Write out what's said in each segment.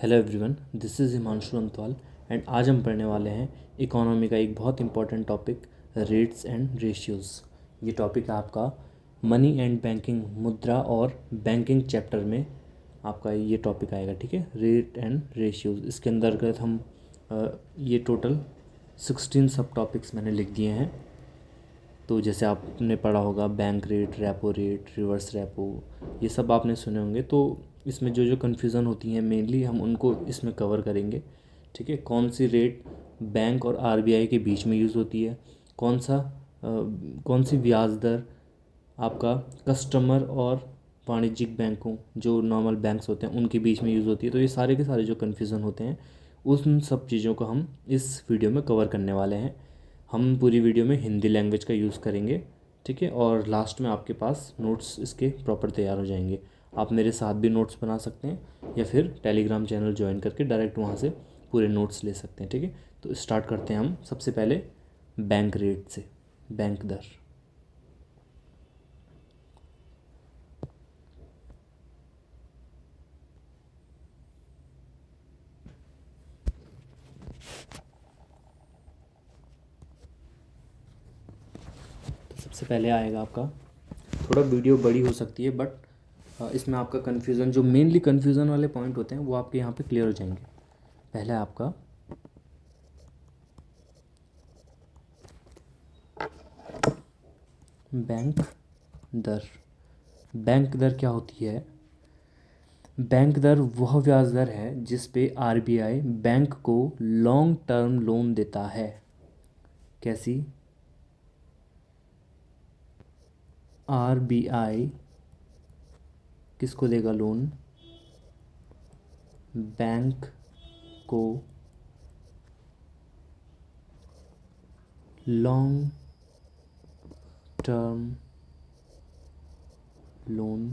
Hello everyone, this is Himanshu Antwal and आज हम पढ़ने वाले हैं इकोनॉमी का एक बहुत important topic, rates and ratios. ये टॉपिक है आपका मनी एंड बैंकिंग, मुद्रा और बैंकिंग चैप्टर में आपका ये टॉपिक आएगा। ठीक है, रेट एंड रेशियोज़। इसके अंतर्गत हम ये टोटल 16 सब टॉपिक्स मैंने लिख दिए हैं। तो जैसे आपने पढ़ा होगा bank rate, repo rate, reverse repo, ये सब आपने सुने होंगे। तो इसमें जो जो कन्फ्यूज़न होती हैं मेनली हम उनको इसमें कवर करेंगे। ठीक है, कौन सी रेट बैंक और आरबीआई के बीच में यूज़ होती है, कौन सी ब्याज दर आपका कस्टमर और वाणिज्यिक बैंकों, जो नॉर्मल बैंक्स होते हैं, उनके बीच में यूज़ होती है। तो ये सारे के सारे जो कन्फ्यूज़न होते हैं उन सब चीज़ों को हम इस वीडियो में कवर करने वाले हैं। हम पूरी वीडियो में हिंदी लैंग्वेज का यूज़ करेंगे। ठीक है, और लास्ट में आपके पास नोट्स इसके प्रॉपर तैयार हो जाएंगे। आप मेरे साथ भी नोट्स बना सकते हैं या फिर टेलीग्राम चैनल ज्वाइन करके डायरेक्ट वहाँ से पूरे नोट्स ले सकते हैं। ठीक है, तो स्टार्ट करते हैं हम सबसे पहले बैंक रेट से, बैंक दर। तो सबसे पहले आएगा आपका, थोड़ा वीडियो बड़ी हो सकती है बट इसमें आपका कन्फ्यूज़न, जो मेनली कन्फ्यूज़न वाले पॉइंट होते हैं वो आपके यहाँ पे क्लियर हो जाएंगे। पहला आपका बैंक दर। बैंक दर क्या होती है? बैंक दर वह ब्याज दर है जिस पे आरबीआई बैंक को लॉन्ग टर्म लोन देता है। कैसी? आरबीआई किसको देगा लोन? बैंक को लॉन्ग टर्म लोन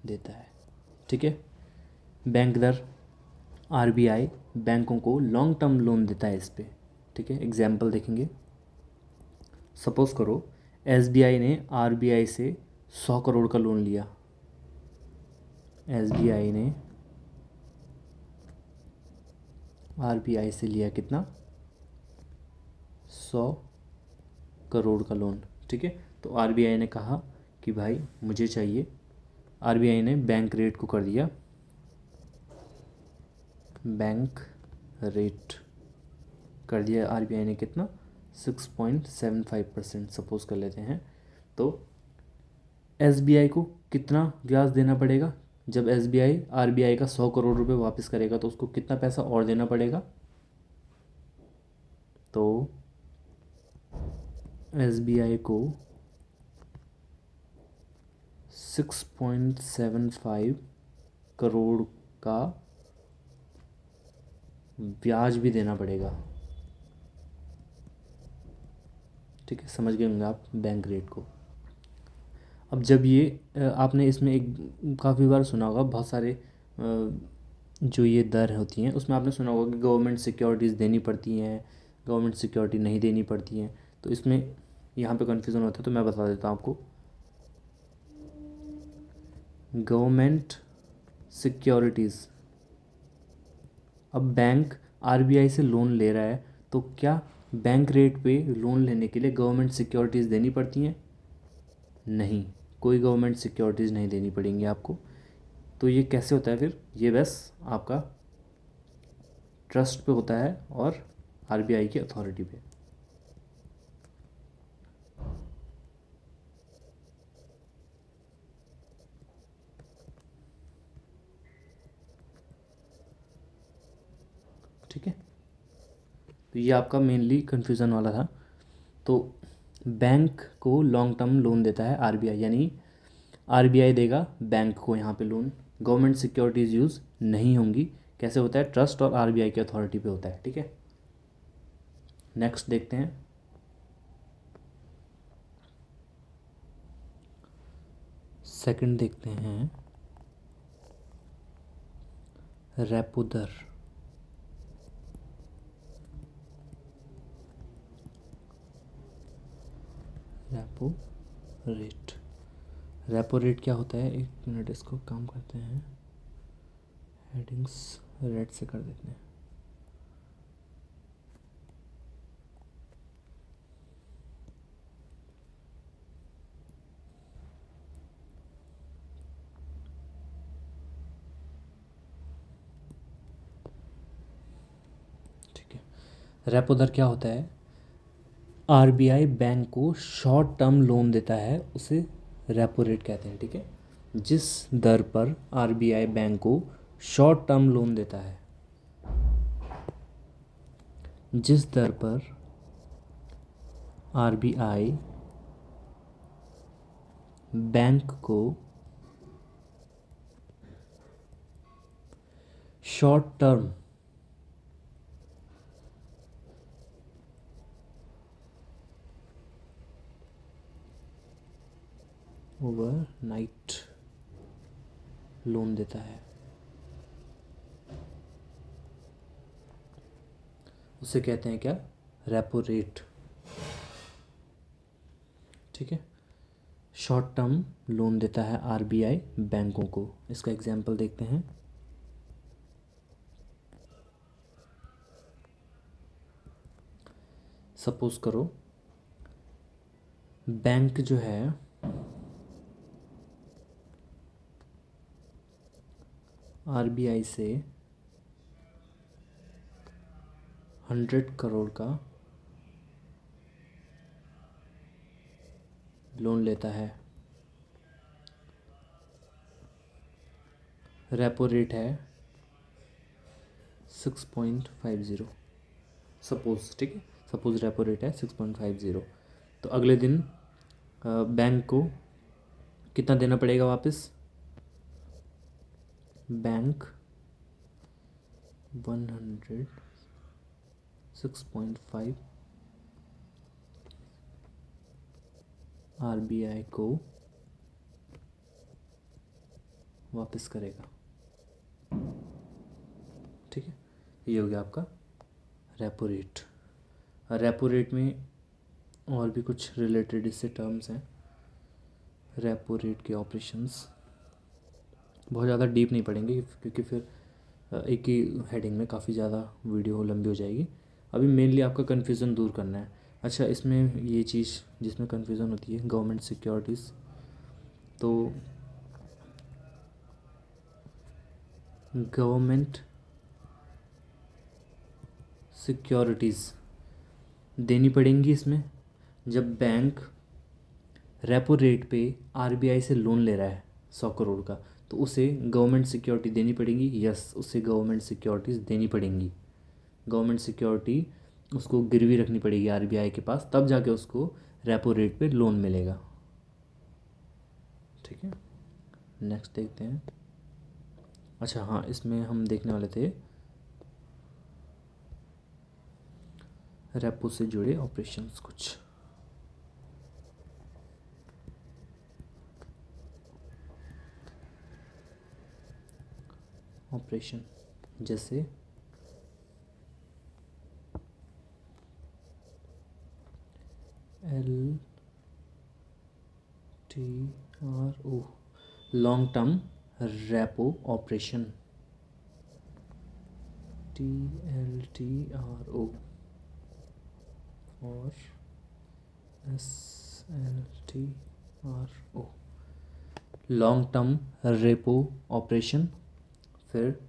देता है। ठीक है, बैंक दर, आरबीआई बैंकों को लॉन्ग टर्म लोन देता है इस पे। ठीक है, एग्जाम्पल देखेंगे। सपोज़ करो एसबीआई ने आरबीआई से 100 करोड़ का लोन लिया। एसबीआई ने आरबीआई से लिया कितना? 100 करोड़ का लोन। ठीक है, तो आरबीआई ने कहा कि भाई मुझे चाहिए। आरबीआई ने बैंक रेट को कर दिया, बैंक रेट कर दिया आरबीआई ने कितना? 6.75% सपोज कर लेते हैं। तो एसबीआई को कितना ब्याज देना पड़ेगा? जब एसबीआई आरबीआई का 100 करोड़ रुपए वापस करेगा तो उसको कितना पैसा और देना पड़ेगा? तो एसबीआई को 6.75 करोड़ का ब्याज भी देना पड़ेगा। ठीक है, समझ गए होंगे आप बैंक रेट को। अब जब ये आपने इसमें एक काफ़ी बार सुना होगा, बहुत सारे जो ये दर होती हैं उसमें आपने सुना होगा कि गवर्नमेंट सिक्योरिटीज़ देनी पड़ती हैं, गवर्नमेंट सिक्योरिटी नहीं देनी पड़ती हैं। तो इसमें यहाँ पे कन्फ्यूज़न होता है, तो मैं बता देता हूँ आपको। गवर्नमेंट सिक्योरिटीज़, अब बैंक आरबीआई से लोन ले रहा है तो क्या बैंक रेट पे लोन लेने के लिए गवर्नमेंट सिक्योरिटीज़ देनी पड़ती हैं? नहीं, कोई गवर्नमेंट सिक्योरिटीज़ नहीं देनी पड़ेंगी आपको। तो ये कैसे होता है फिर? ये बस आपका ट्रस्ट पे होता है और आरबीआई की अथॉरिटी पे। ठीक है, तो ये आपका मेनली कन्फ्यूज़न वाला था। तो बैंक को लॉन्ग टर्म लोन देता है आरबीआई, यानी आरबीआई देगा बैंक को यहाँ पे लोन। गवर्नमेंट सिक्योरिटीज़ यूज़ नहीं होंगी। कैसे होता है? ट्रस्ट और आरबीआई की अथॉरिटी पे होता है। ठीक है, नेक्स्ट देखते हैं। सेकंड देखते हैं, रेपो दर। रेपो रेट, रेपो रेट क्या होता है? एक मिनट, इसको काम करते हैं। हेडिंग्स रेड से कर देते हैं। ठीक है, रेपो दर क्या होता है? आरबीआई बैंक को शॉर्ट टर्म लोन देता है, उसे रेपो रेट कहते हैं। ठीक है, जिस दर पर आरबीआई बैंक को शॉर्ट टर्म लोन देता है, जिस दर पर आरबीआई बैंक को शॉर्ट टर्म ओवरनाइट लोन देता है, उसे कहते हैं क्या? Repo rate. ठीक है, शॉर्ट टर्म लोन देता है आरबीआई बैंकों को। इसका एग्जांपल देखते हैं। सपोज करो बैंक जो है आरबीआई से 100 करोड़ का लोन लेता है, रेपो रेट है 6.50। सपोज, ठीक है, सपोज रेपो रेट है 6.50। तो अगले दिन बैंक को कितना देना पड़ेगा वापस? बैंक 106.5 आरबीआई को वापस करेगा। ठीक है, ये हो गया आपका रेपो रेट। रेपो रेट में और भी कुछ रिलेटेड इससे टर्म्स हैं। रेपो रेट के ऑपरेशंस बहुत ज़्यादा डीप नहीं पढ़ेंगे, क्योंकि फिर एक ही हेडिंग में काफ़ी ज़्यादा वीडियो लंबी हो जाएगी। अभी मेनली आपका कन्फ्यूज़न दूर करना है। अच्छा, इसमें ये चीज़ जिसमें कन्फ्यूज़न होती है, गवर्नमेंट सिक्योरिटीज़। तो गवर्नमेंट सिक्योरिटीज़ देनी पड़ेंगी इसमें। जब बैंक रेपो रेट पे आरबीआई से लोन ले रहा है 100 करोड़ का, तो उसे गवर्नमेंट सिक्योरिटी देनी पड़ेगी। यस, उसे गवर्नमेंट सिक्योरिटीज़ देनी पड़ेंगी। गवर्नमेंट सिक्योरिटी उसको गिरवी रखनी पड़ेगी आरबीआई के पास, तब जाके उसको रेपो रेट पे लोन मिलेगा। ठीक है, नेक्स्ट देखते हैं। अच्छा हाँ, इसमें हम देखने वाले थे रेपो से जुड़े ऑपरेशंस कुछ। ऑपरेशन जैसे LTRO, long term repo operation, TLTRO और SLTRO, long term repo operation. फिर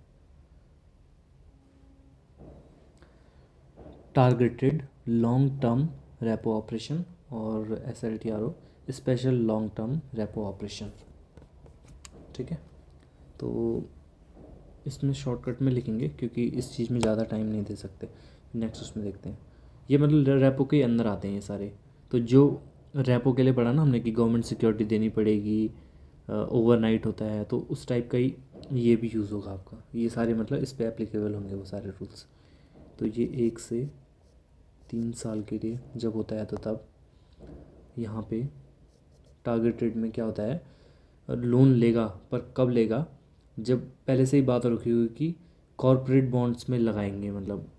targeted long term repo operation और SLTRO, special long term repo operation. ठीक है, तो इसमें शॉर्टकट में लिखेंगे क्योंकि इस चीज़ में ज़्यादा टाइम नहीं दे सकते। नेक्स्ट उसमें देखते हैं। ये मतलब रेपो के अंदर आते हैं ये सारे। तो जो रेपो के लिए पढ़ा ना हमने कि गवर्नमेंट सिक्योरिटी देनी पड़ेगी, ओवरनाइट होता है, तो उस टाइप का ही ये भी यूज़ होगा आपका। ये सारे मतलब इस पे एप्लीकेबल होंगे वो सारे रूल्स। तो ये 1 से 3 साल के लिए जब होता है, तो तब यहाँ पे टारगेटेड में क्या होता है, लोन लेगा, पर कब लेगा? जब पहले से ही बात रखी हुई कि कॉरपोरेट बॉन्ड्स में लगाएंगे, मतलब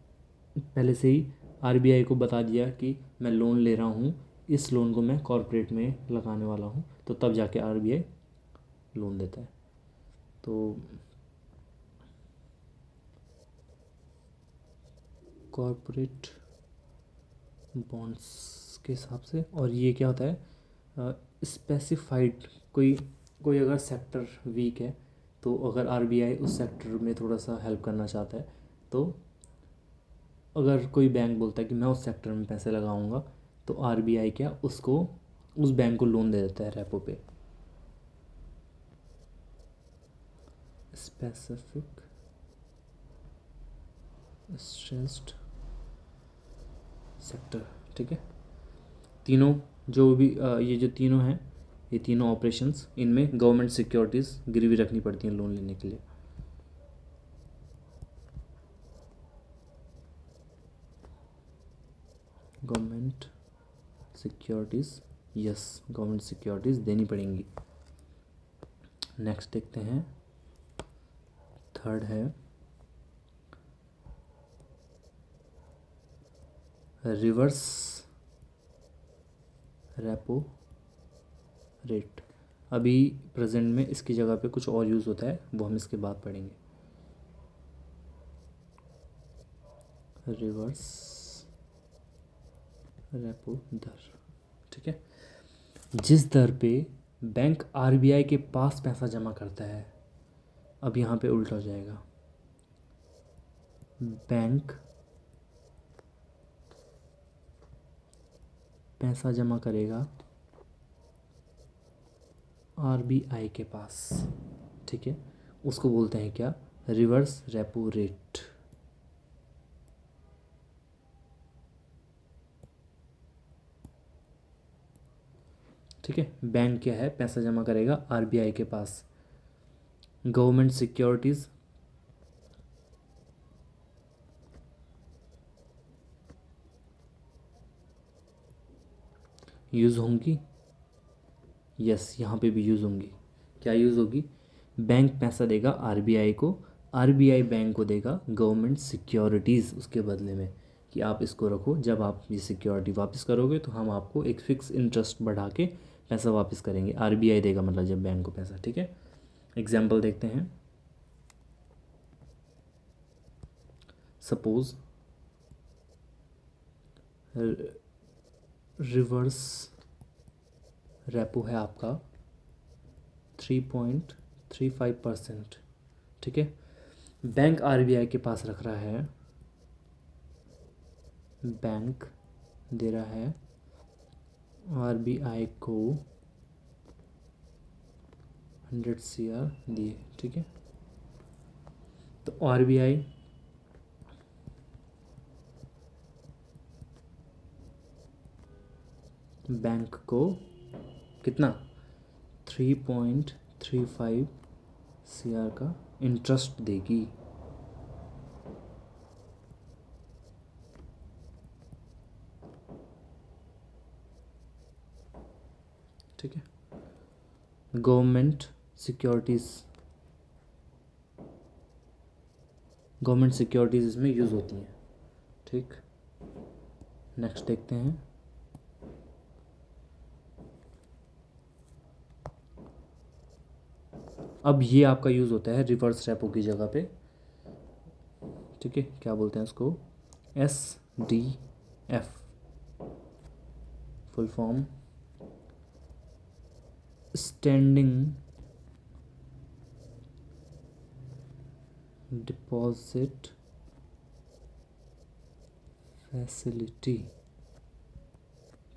पहले से ही आरबीआई को बता दिया कि मैं लोन ले रहा हूँ, इस लोन को मैं कॉरपोरेट में लगाने वाला हूँ, तो तब जाके आरबीआई लोन देता है। तो कॉरपोरेट बॉन्ड्स के हिसाब से। और ये क्या होता है, स्पेसिफाइड, कोई कोई अगर सेक्टर वीक है तो अगर आरबीआई उस सेक्टर में थोड़ा सा हेल्प करना चाहता है, तो अगर कोई बैंक बोलता है कि मैं उस सेक्टर में पैसे लगाऊंगा, तो आरबीआई क्या उसको, उस बैंक को लोन दे देता है रेपो पे। स्पेसिफिक स्ट्रेस्ड सेक्टर, ठीक है। तीनों जो भी ये जो तीनों हैं, ये तीनों ऑपरेशंस, इनमें गवर्नमेंट सिक्योरिटीज़ गिरवी रखनी पड़ती हैं लोन लेने के लिए। Government securities, yes, government securities देनी पड़ेंगी। नेक्स्ट देखते हैं, थर्ड है रिवर्स रेपो रेट। अभी प्रेजेंट में इसकी जगह पे कुछ और यूज़ होता है, वो हम इसके बाद पढ़ेंगे। रिवर्स रेपो दर, ठीक है। जिस दर पे बैंक आरबीआई के पास पैसा जमा करता है, अब यहाँ पे उल्टा हो जाएगा। बैंक पैसा जमा करेगा आरबीआई के पास, ठीक है, उसको बोलते हैं क्या, रिवर्स रेपो रेट। ठीक है, बैंक क्या है, पैसा जमा करेगा आरबीआई के पास, गवर्नमेंट सिक्योरिटीज़ यूज़ होंगी, यस, यहाँ पे भी यूज़ होंगी। क्या यूज़ होगी, बैंक पैसा देगा आरबीआई को, आरबीआई बैंक को देगा गवर्नमेंट सिक्योरिटीज़ उसके बदले में, कि आप इसको रखो, जब आप ये सिक्योरिटी वापस करोगे तो हम आपको एक फ़िक्स इंटरेस्ट बढ़ा के पैसा वापस करेंगे। आरबीआई देगा मतलब जब बैंक को पैसा, ठीक है। एग्जाम्पल देखते हैं, सपोज रिवर्स रेपो है आपका 3.35%, ठीक है। बैंक आरबीआई के पास रख रहा है, बैंक दे रहा है आरबीआई को 100 CR दिए, ठीक है। तो आरबीआई बैंक को कितना, 3.35 CR का इंटरेस्ट देगी, ठीक है। गवर्नमेंट सिक्योरिटीज़, गवर्नमेंट सिक्योरिटीज़ इसमें यूज़ होती हैं, ठीक। नेक्स्ट देखते हैं, अब ये आपका यूज़ होता है रिवर्स रेपो की जगह पे, ठीक है। क्या बोलते हैं उसको, SDF, full form standing deposit facility,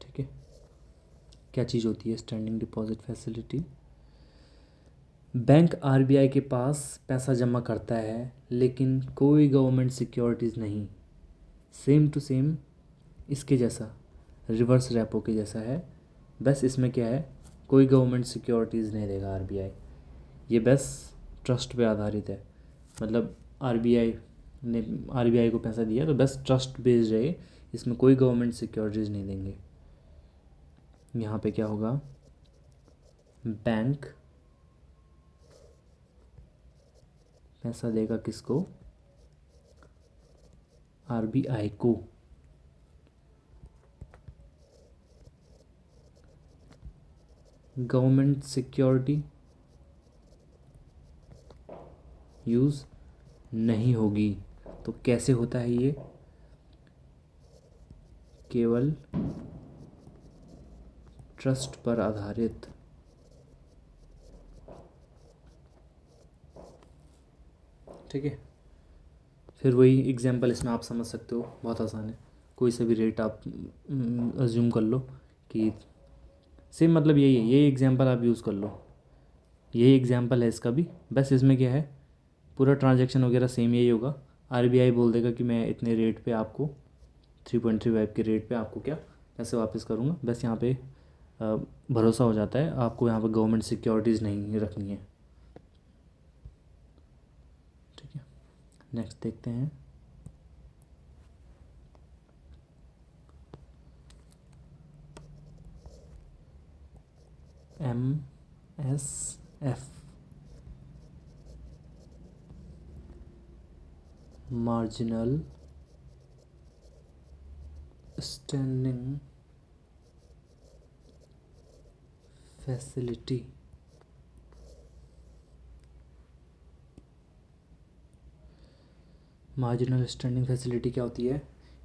ठीक है। क्या चीज़ होती है standing deposit facility, bank RBI के पास पैसा जमा करता है लेकिन कोई गवर्नमेंट सिक्योरिटीज़ नहीं, सेम टू सेम इसके जैसा, रिवर्स रेपो के जैसा है, बस इसमें क्या है, कोई गवर्नमेंट सिक्योरिटीज़ नहीं देगा आरबीआई, ये बस ट्रस्ट पे आधारित है। मतलब आरबीआई ने आरबीआई को पैसा दिया तो बस ट्रस्ट बेस्ड रहे, इसमें कोई गवर्नमेंट सिक्योरिटीज़ नहीं देंगे। यहाँ पे क्या होगा, बैंक पैसा देगा किसको, आरबीआई को, गवर्नमेंट सिक्योरिटी यूज़ नहीं होगी। तो कैसे होता है ये, केवल ट्रस्ट पर आधारित ठीक है। फिर वही एग्जांपल इसमें आप समझ सकते हो, बहुत आसान है। कोई सा भी रेट आप अज्यूम कर लो कि सेम, मतलब यही है, यही एग्जांपल आप यूज़ कर लो, यही एग्जांपल है इसका भी। बस इसमें क्या है, पूरा ट्रांजैक्शन वगैरह सेम यही होगा। आरबीआई बोल देगा कि मैं इतने रेट पे आपको 3.35 के रेट पे आपको क्या पैसे वापस करूँगा। बस यहाँ पे भरोसा हो जाता है आपको, यहाँ पे गवर्नमेंट सिक्योरिटीज़ नहीं रखनी है। ठीक है, नेक्स्ट देखते हैं। MSF marginal standing facility. Marginal standing facility क्या होती है?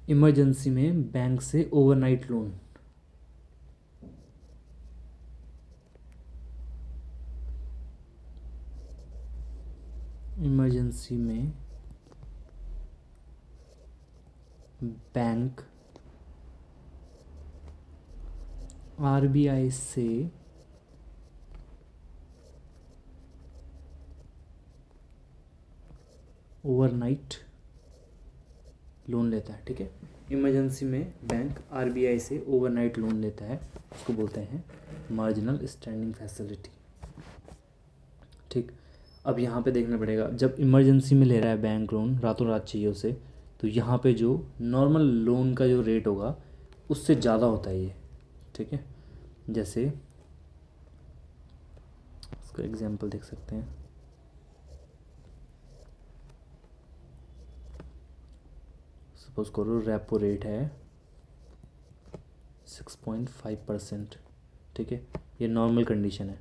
इमरजेंसी में बैंक से ओवरनाइट लोन। इमरजेंसी में बैंक आरबीआई से ओवरनाइट लोन लेता है। ठीक है, इमरजेंसी में बैंक आरबीआई से ओवरनाइट लोन लेता है, उसको बोलते हैं मार्जिनल स्टैंडिंग फैसिलिटी। ठीक, अब यहाँ पे देखना पड़ेगा, जब इमरजेंसी में ले रहा है बैंक लोन, रातों रात चाहिए उसे, तो यहाँ पे जो नॉर्मल लोन का जो रेट होगा उससे ज़्यादा होता है ये। ठीक है, जैसे इसका एग्जांपल देख सकते हैं। सपोज करो रेपो रेट है 6.5%। ठीक है, ये नॉर्मल कंडीशन है,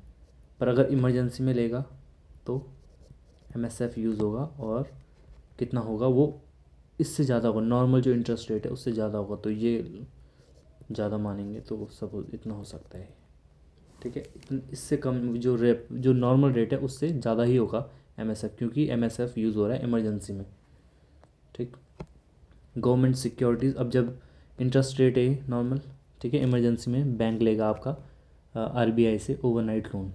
पर अगर इमरजेंसी में लेगा तो एमएसएफ यूज़ होगा, और कितना होगा वो इससे ज़्यादा होगा, नॉर्मल जो इंटरेस्ट रेट है उससे ज़्यादा होगा, तो ये ज़्यादा मानेंगे तो सपोज इतना हो सकता है। ठीक है, इससे कम जो नॉर्मल रेट है उससे ज़्यादा ही होगा एमएसएफ, क्योंकि एमएसएफ यूज़ हो रहा है इमरजेंसी में। ठीक, गवर्नमेंट सिक्योरिटीज़, अब जब इंटरेस्ट रेट है नॉर्मल, ठीक है, इमरजेंसी में बैंक लेगा आपका आरबीआई से ओवरनाइट लोन।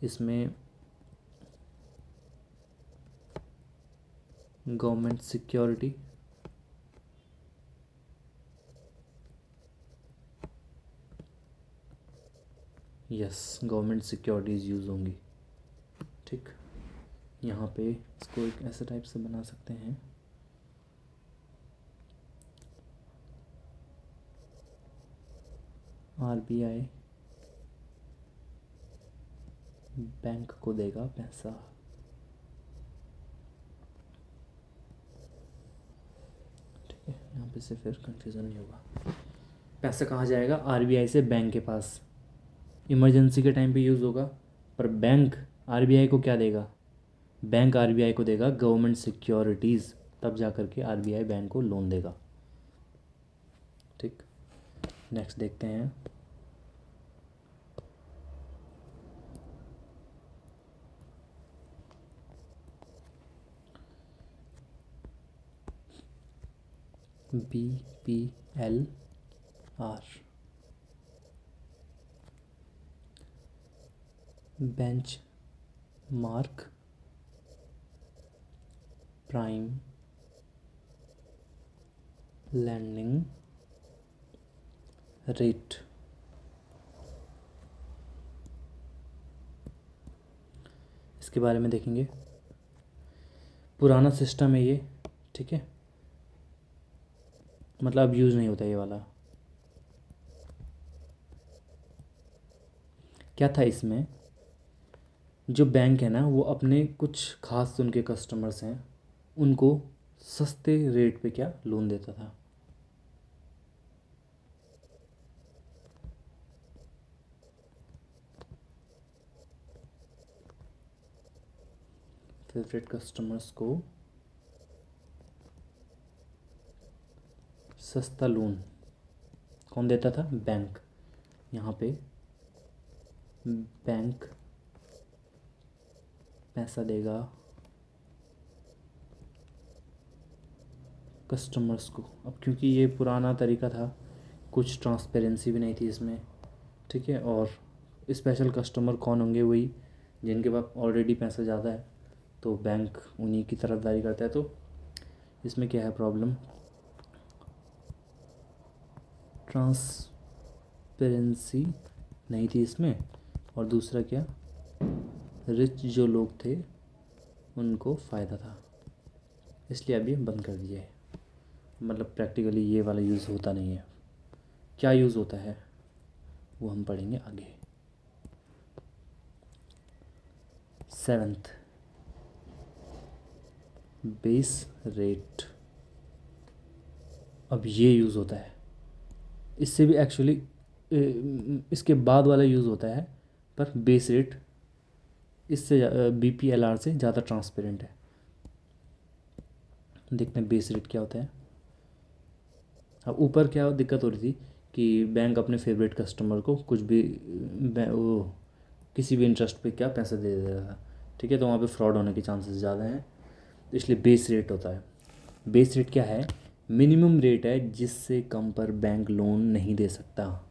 इसमें government security yes, government securities use होंगी। ठीक, यहाँ पे इसको एक ऐसे टाइप से बना सकते हैं, आरबीआई बैंक को देगा पैसा। ठीक है, यहाँ पे से फिर कंफ्यूज़न नहीं होगा। पैसा कहाँ जाएगा? आरबीआई से बैंक के पास। इमरजेंसी के टाइम पे यूज़ होगा, पर बैंक आरबीआई को क्या देगा? बैंक आरबीआई को देगा गवर्नमेंट सिक्योरिटीज़, तब जा कर के आरबीआई बैंक को लोन देगा। ठीक, नेक्स्ट देखते हैं। BPLR bench mark prime landing rate. इसके बारे में देखेंगे, पुराना सिस्टम है ये। ठीक है, मतलब अब यूज़ नहीं होता ये वाला। क्या था इसमें, जो बैंक है ना वो अपने कुछ खास उनके कस्टमर्स हैं उनको सस्ते रेट पे क्या लोन देता था। फेवरेट कस्टमर्स को सस्ता लोन कौन देता था? बैंक। यहाँ पे बैंक पैसा देगा कस्टमर्स को। अब क्योंकि ये पुराना तरीका था, कुछ ट्रांसपेरेंसी भी नहीं थी इसमें, ठीक है, और स्पेशल कस्टमर कौन होंगे? वही जिनके पास ऑलरेडी पैसा ज़्यादा है, तो बैंक उन्हीं की तरफदारी करता है। तो इसमें क्या है प्रॉब्लम? ट्रांसपेरेंसी नहीं थी इसमें, और दूसरा क्या, रिच जो लोग थे उनको फ़ायदा था, इसलिए अब ये बंद कर दिया है। मतलब प्रैक्टिकली ये वाला यूज़ होता नहीं है। क्या यूज़ होता है वो हम पढ़ेंगे आगे। 7th, base rate. अब ये यूज़ होता है, इससे भी एक्चुअली इसके बाद वाला यूज़ होता है, पर बेस रेट इससे BPLR से ज़्यादा ट्रांसपेरेंट है। देखते हैं बेस रेट क्या होता है। अब ऊपर क्या दिक्कत हो रही थी कि बैंक अपने फेवरेट कस्टमर को कुछ भी वो किसी भी इंटरेस्ट पे क्या पैसा दे दे रहा था, ठीक है, तो वहाँ पे फ्रॉड होने के चांसेस ज़्यादा हैं, तो इसलिए बेस रेट होता है। बेस रेट क्या है? मिनिमम रेट है जिससे कम पर बैंक लोन नहीं दे सकता।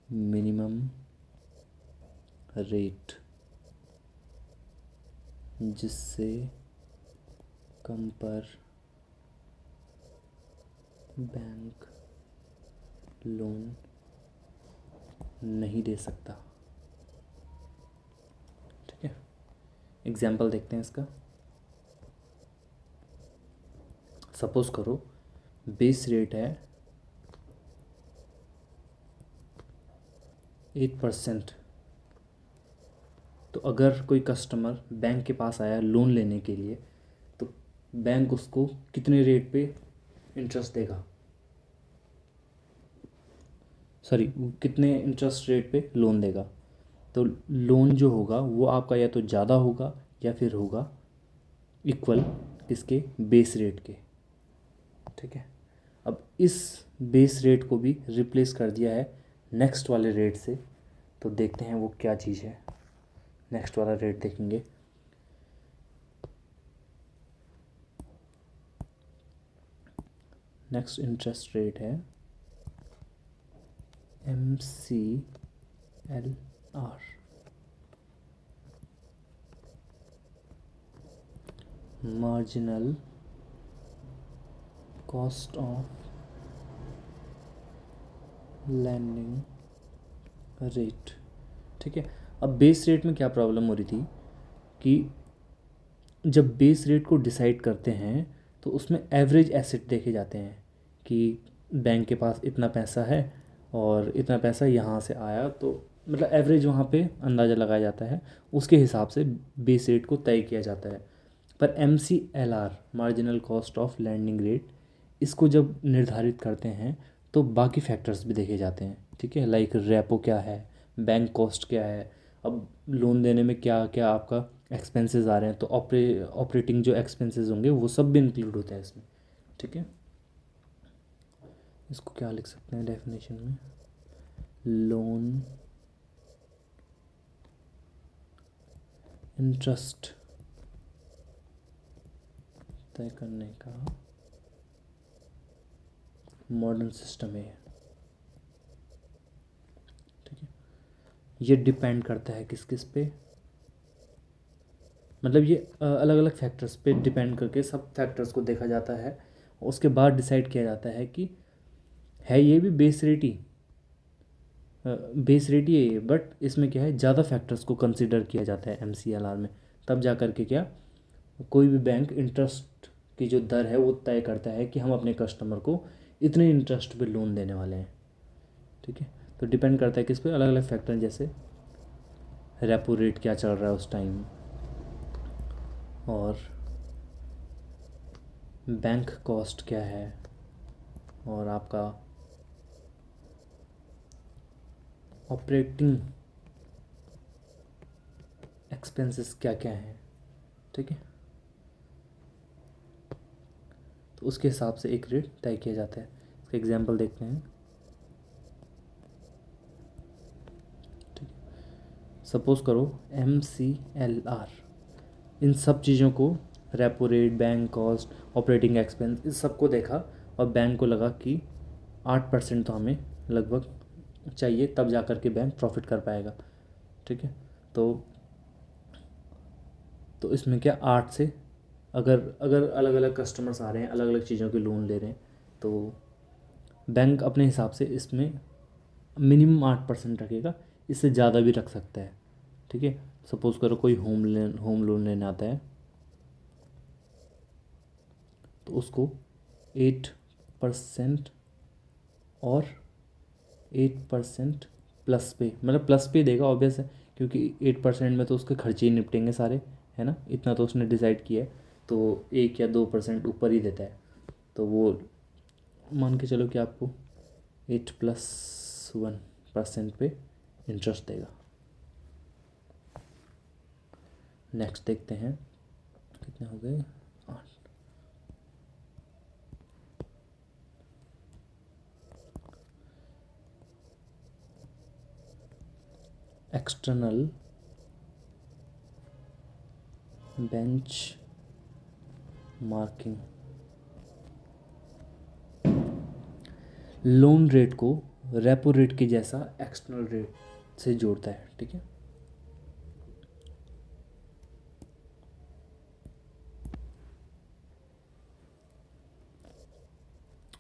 मिनिमम रेट जिससे कम पर बैंक लोन नहीं दे सकता, ठीक है। एग्जाम्पल देखते हैं इसका। सपोज करो बेस रेट है 8%, तो अगर कोई कस्टमर बैंक के पास आया लोन लेने के लिए, तो बैंक उसको कितने रेट पे इंटरेस्ट देगा? सॉरी, कितने इंटरेस्ट रेट पे लोन देगा? तो लोन जो होगा वो आपका या तो ज़्यादा होगा या फिर होगा इक्वल किसके? बेस रेट के, ठीक है। अब इस बेस रेट को भी रिप्लेस कर दिया है नेक्स्ट वाले रेट से, तो देखते हैं वो क्या चीज़ है। नेक्स्ट वाला रेट देखेंगे। नेक्स्ट इंटरेस्ट रेट है MCLR, marginal cost of landing rate, ठीक है। अब बेस रेट में क्या प्रॉब्लम हो रही थी कि जब बेस रेट को डिसाइड करते हैं तो उसमें एवरेज एसेट देखे जाते हैं कि बैंक के पास इतना पैसा है और इतना पैसा यहाँ से आया, तो मतलब एवरेज वहाँ पे अंदाज़ा लगाया जाता है, उसके हिसाब से बेस रेट को तय किया जाता है। पर MCLR, marginal cost of landing rate, इसको जब निर्धारित करते हैं तो बाकी फैक्टर्स भी देखे जाते हैं, ठीक है, लाइक रेपो क्या है, बैंक कॉस्ट क्या है, अब लोन देने में क्या क्या आपका एक्सपेंसेस आ रहे हैं, तो ऑपरेटिंग जो एक्सपेंसेस होंगे वो सब भी इंक्लूड होते हैं इसमें, ठीक है। इसको क्या लिख सकते हैं डेफिनेशन में? लोन इंटरेस्ट तय करने का मॉडर्न सिस्टम है, ठीक है। ये डिपेंड करता है किस किस पे, मतलब ये अलग अलग फैक्टर्स पे डिपेंड करके सब फैक्टर्स को देखा जाता है, उसके बाद डिसाइड किया जाता है कि है ये भी बेस रेट ही, बेस रेट ही है ये, बट इसमें क्या है, ज़्यादा फैक्टर्स को कंसिडर किया जाता है MCLR में, तब जा कर के क्या कोई भी बैंक इंटरेस्ट की जो दर है वो तय करता है कि हम अपने कस्टमर को इतने इंटरेस्ट पे लोन देने वाले हैं, ठीक है। तो डिपेंड करता है किस पे, अलग अलग फैक्टर, जैसे रेपो रेट क्या चल रहा है उस टाइम, और बैंक कॉस्ट क्या है, और आपका ऑपरेटिंग एक्सपेंसेस क्या क्या हैं, ठीक है। तो उसके हिसाब से एक रेट तय किया जाता है। इसका एग्जांपल देखते हैं। ठीक है, सपोज़ करो MCLR, इन सब चीज़ों को, repo rate, bank cost, operating expense, इस सब को देखा और बैंक को लगा कि 8% तो हमें लगभग चाहिए, तब जा कर के बैंक प्रॉफिट कर पाएगा। ठीक है, तो इसमें क्या 8 से, अगर अगर अलग अलग कस्टमर्स आ रहे हैं, अलग अलग चीज़ों के लोन ले रहे हैं, तो बैंक अपने हिसाब से इसमें मिनिमम 8% रखेगा, इससे ज़्यादा भी रख सकता है। ठीक है, सपोज़ करो कोई होम लोन लेने आता है, तो उसको 8% और 8% प्लस पे, मतलब प्लस पे देगा ऑब्वियस है, क्योंकि 8% में तो उसके खर्चे ही निपटेंगे सारे, है ना, इतना तो उसने डिसाइड किया है, तो 1 या 2% ऊपर ही देता है। तो वो मान के चलो कि आपको 8+1% पे इंटरेस्ट देगा। नेक्स्ट देखते हैं कितने हो गए, 8। External bench marking loan rate को रेपो रेट के जैसा एक्सटर्नल रेट से जोड़ता है। ठीक है,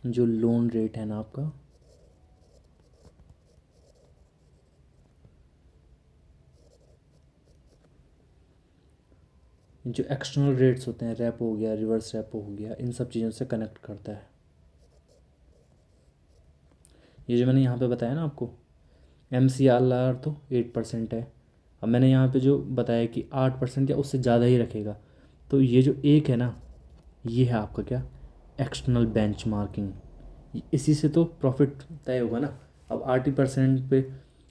जो लोन रेट है ना आपका, जो एक्सटर्नल रेट्स होते हैं, रेपो हो गया, रिवर्स रेपो हो गया, इन सब चीज़ों से कनेक्ट करता है। ये जो मैंने यहाँ पे बताया ना आपको, MCLR तो 8% है। अब मैंने यहाँ पे जो बताया कि 8% या उससे ज़्यादा ही रखेगा, तो ये जो एक है ना, ये है आपका क्या, एक्सटर्नल बेंचमार्किंग। इसी से तो प्रॉफिट तय होगा ना। अब 8% पे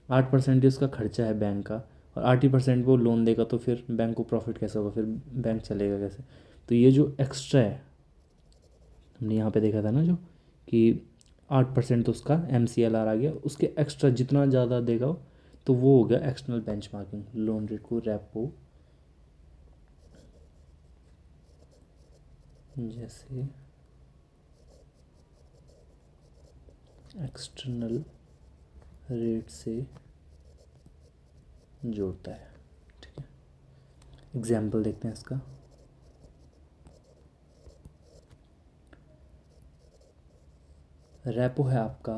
8% ही उसका खर्चा है बैंक का, और 8% वो लोन देगा, तो फिर बैंक को प्रॉफिट कैसे होगा, फिर बैंक चलेगा कैसे। तो ये जो एक्स्ट्रा है, हमने यहाँ पे देखा था ना, जो कि 8% तो उसका MCLR आ गया, उसके एक्स्ट्रा जितना ज़्यादा देगा तो वो हो गया एक्सटर्नल बेंचमार्किंग, लोन रेट को रेपो जैसे एक्सटर्नल रेट से जोड़ता है। ठीक है, एग्जाम्पल देखते हैं इसका। रेपो है आपका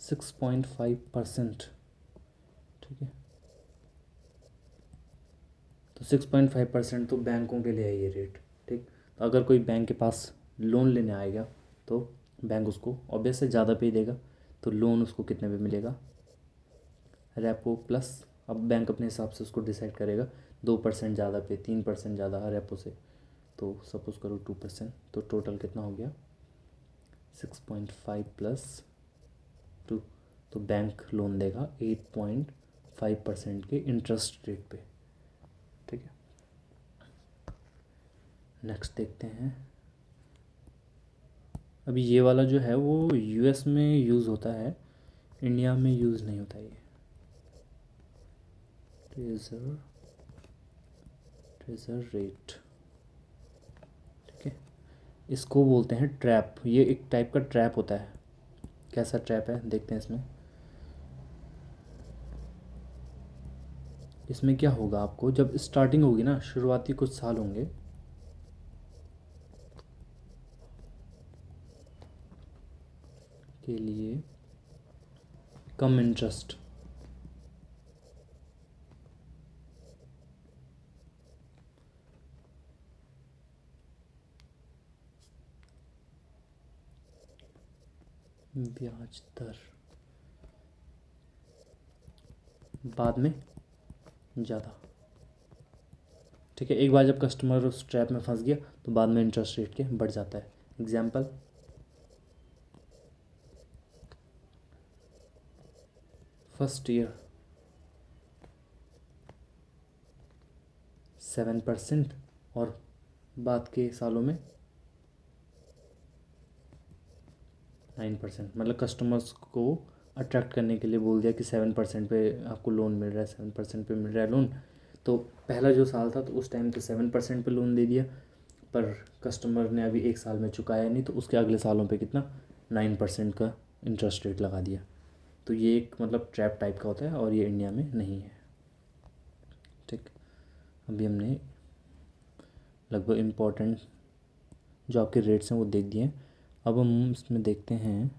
6.5%। ठीक है, तो 6.5% तो बैंकों के लिए है ये रेट। ठीक, तो अगर कोई बैंक के पास लोन लेने आएगा, तो बैंक उसको ऑब्वियस से ज़्यादा पे ही देगा, तो लोन उसको कितने पे मिलेगा, रेपो प्लस, अब बैंक अपने हिसाब से उसको डिसाइड करेगा, 2% ज़्यादा पे, 3% ज़्यादा रेपो से, तो सपोज़ करो 2%, तो टोटल कितना हो गया 6.5 प्लस 2, तो बैंक लोन देगा 8.5% के इंटरेस्ट रेट पे। ठीक है, नेक्स्ट देखते हैं। अभी ये वाला जो है वो US में यूज़ होता है, इंडिया में यूज़ नहीं होता ये। ट्रेजर ट्रेजर रेट, ठीक है, इसको बोलते हैं ट्रैप। ये एक टाइप का ट्रैप होता है। कैसा ट्रैप है देखते हैं इसमें। इसमें क्या होगा, आपको जब स्टार्टिंग होगी ना, शुरुआती कुछ साल होंगे, के लिए कम इंटरेस्ट, ब्याज दर, बाद में ज़्यादा। ठीक है, एक बार जब कस्टमर उस ट्रैप में फंस गया, तो बाद में इंटरेस्ट रेट के बढ़ जाता है। एग्जाम्पल, फर्स्ट ईयर 7%, और बाद के सालों में 9%, मतलब कस्टमर्स को अट्रैक्ट करने के लिए बोल दिया कि 7% पे आपको लोन मिल रहा है, 7% पे मिल रहा है लोन। तो पहला जो साल था तो उस टाइम तो 7% पे लोन दे दिया, पर कस्टमर ने अभी एक साल में चुकाया नहीं, तो उसके अगले सालों पे कितना 9% का इंटरेस्ट रेट लगा दिया। तो ये एक मतलब ट्रैप टाइप का होता है और ये इंडिया में नहीं है। ठीक, अभी हमने लगभग इम्पोर्टेंट जो आपके रेट्स हैं वो देख दिए। अब हम इसमें देखते हैं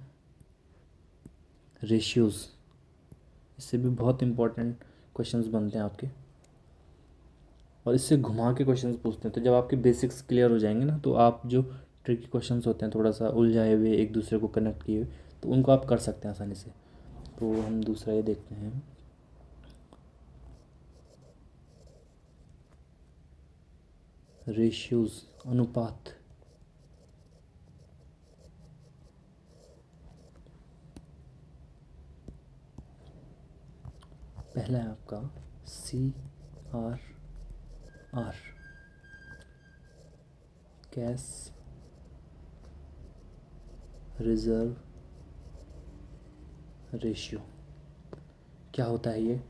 रेशियोज़। इससे भी बहुत इम्पोर्टेंट क्वेश्चंस बनते हैं आपके, और इससे घुमा के क्वेश्चंस पूछते हैं। तो जब आपके बेसिक्स क्लियर हो जाएंगे ना, तो आप जो ट्रिकी क्वेश्चंस होते हैं थोड़ा सा उलझाए हुए, एक दूसरे को कनेक्ट किए हुए, तो उनको आप कर सकते हैं आसानी से। तो हम दूसरा ये देखते हैं, रेशियोज़, अनुपात। पहला है आपका CRR, कैश रिजर्व रेशियो। क्या होता है ये?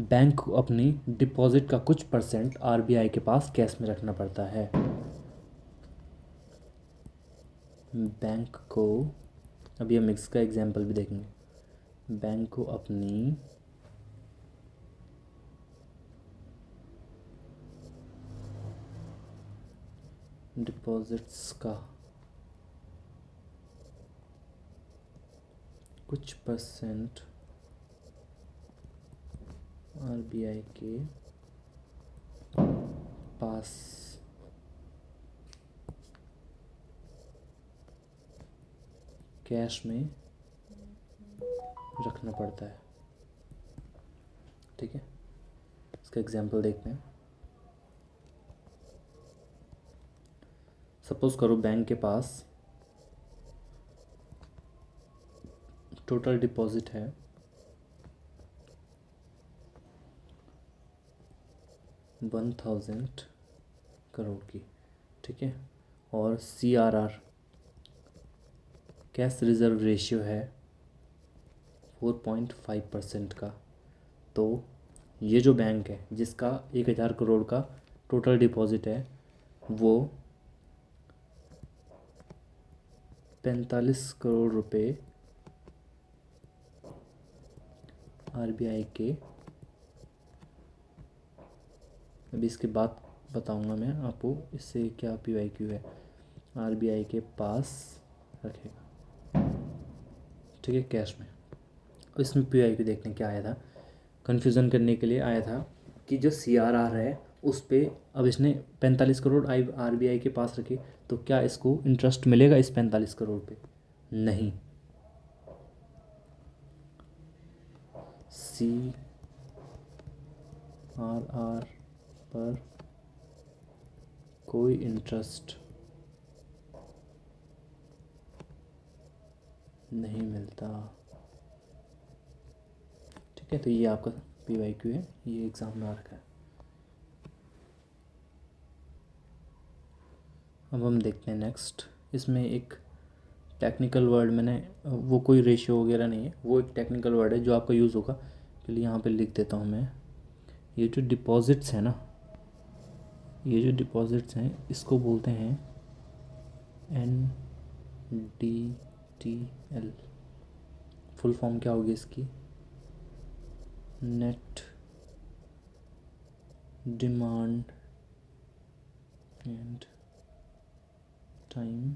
बैंक को अपनी डिपॉजिट का कुछ परसेंट RBI के पास कैश में रखना पड़ता है। बैंक को, अभी हम इसका एग्जांपल भी देखेंगे, बैंक को अपनी डिपॉजिट्स का कुछ परसेंट RBI के पास कैश में रखना पड़ता है। ठीक है, इसका एग्जांपल देखते हैं। सपोज करो बैंक के पास टोटल डिपॉजिट है 1000 करोड़ की। ठीक है, और CRR, कैश रिजर्व रेशियो है 4.5% का। तो ये जो बैंक है जिसका 1000 करोड़ का टोटल डिपॉजिट है, वो 45 करोड़ रुपए RBI के, अभी इसके बाद बताऊंगा मैं आपको इससे क्या PYQ है, RBI के पास रखेगा। ठीक है, कैश में। और इसमें PYQ देखते हैं क्या आया था, कन्फ्यूज़न करने के लिए आया था कि जो CRR है उस पर अब इसने 45 करोड़ RBI के पास रखे, तो क्या इसको इंटरेस्ट मिलेगा इस 45 करोड़ पे? नहीं। CRR पर कोई इंटरेस्ट नहीं मिलता। ठीक है, तो ये आपका PYQ है, ये एग्ज़ाम में आ रखा है। अब हम देखते हैं नेक्स्ट। इसमें एक टेक्निकल वर्ड, मैंने वो कोई रेशियो वगैरह नहीं है, वो एक टेक्निकल वर्ड है जो आपका यूज़ होगा, के लिए यहाँ पे लिख देता हूँ मैं। ये जो डिपॉजिट्स हैं ना, ये जो डिपॉजिट्स हैं इसको बोलते हैं NDTL। फुल फॉर्म क्या होगी इसकी? Net demand and time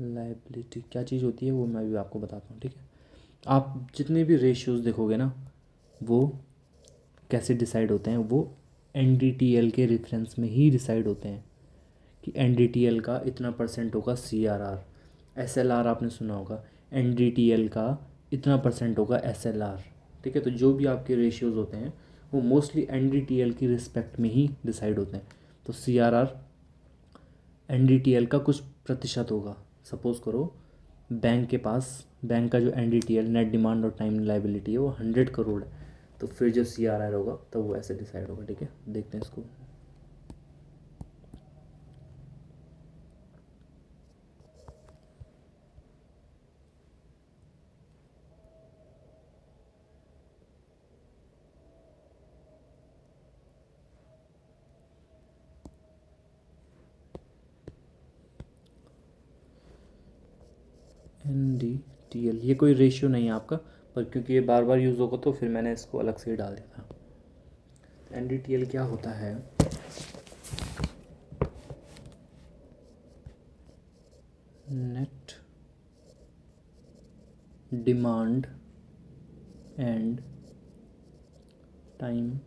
liability. क्या चीज़ होती है वो मैं भी आपको बताता हूँ। ठीक है, आप जितने भी रेशियोज़ देखोगे ना, वो कैसे डिसाइड होते हैं, वो NDTL के रेफरेंस में ही डिसाइड होते हैं कि NDTL का इतना परसेंट होगा CRR। SLR आपने सुना होगा, NDTL का इतना परसेंट होगा SLR। ठीक है, तो जो भी आपके रेशियोज़ होते हैं वो मोस्टली NDTL की रिस्पेक्ट में ही डिसाइड होते हैं। तो CRR NDTL का कुछ प्रतिशत होगा। सपोज़ करो बैंक के पास, बैंक का जो NDTL नेट डिमांड और टाइम लाइबिलिटी है वो 100 करोड़ है, तो फिर जो CRR होगा तो वो ऐसे डिसाइड होगा। ठीक है, देखते हैं इसको। NDTL, ये कोई रेशियो नहीं है आपका, पर क्योंकि ये बार बार यूज़ होगा तो फिर मैंने इसको अलग से ही डाल दिया था। NDTL क्या होता है? Net demand and time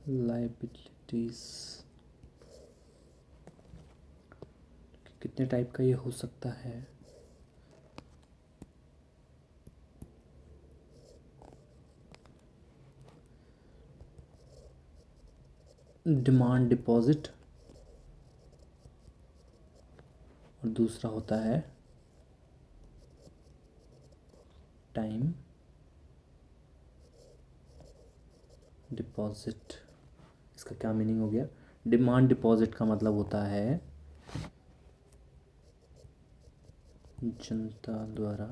liabilities. कितने टाइप का ये हो सकता है? डिमांड डिपॉजिट, और दूसरा होता है टाइम डिपॉजिट। इसका क्या मीनिंग हो गया? डिमांड डिपॉजिट का मतलब होता है जनता द्वारा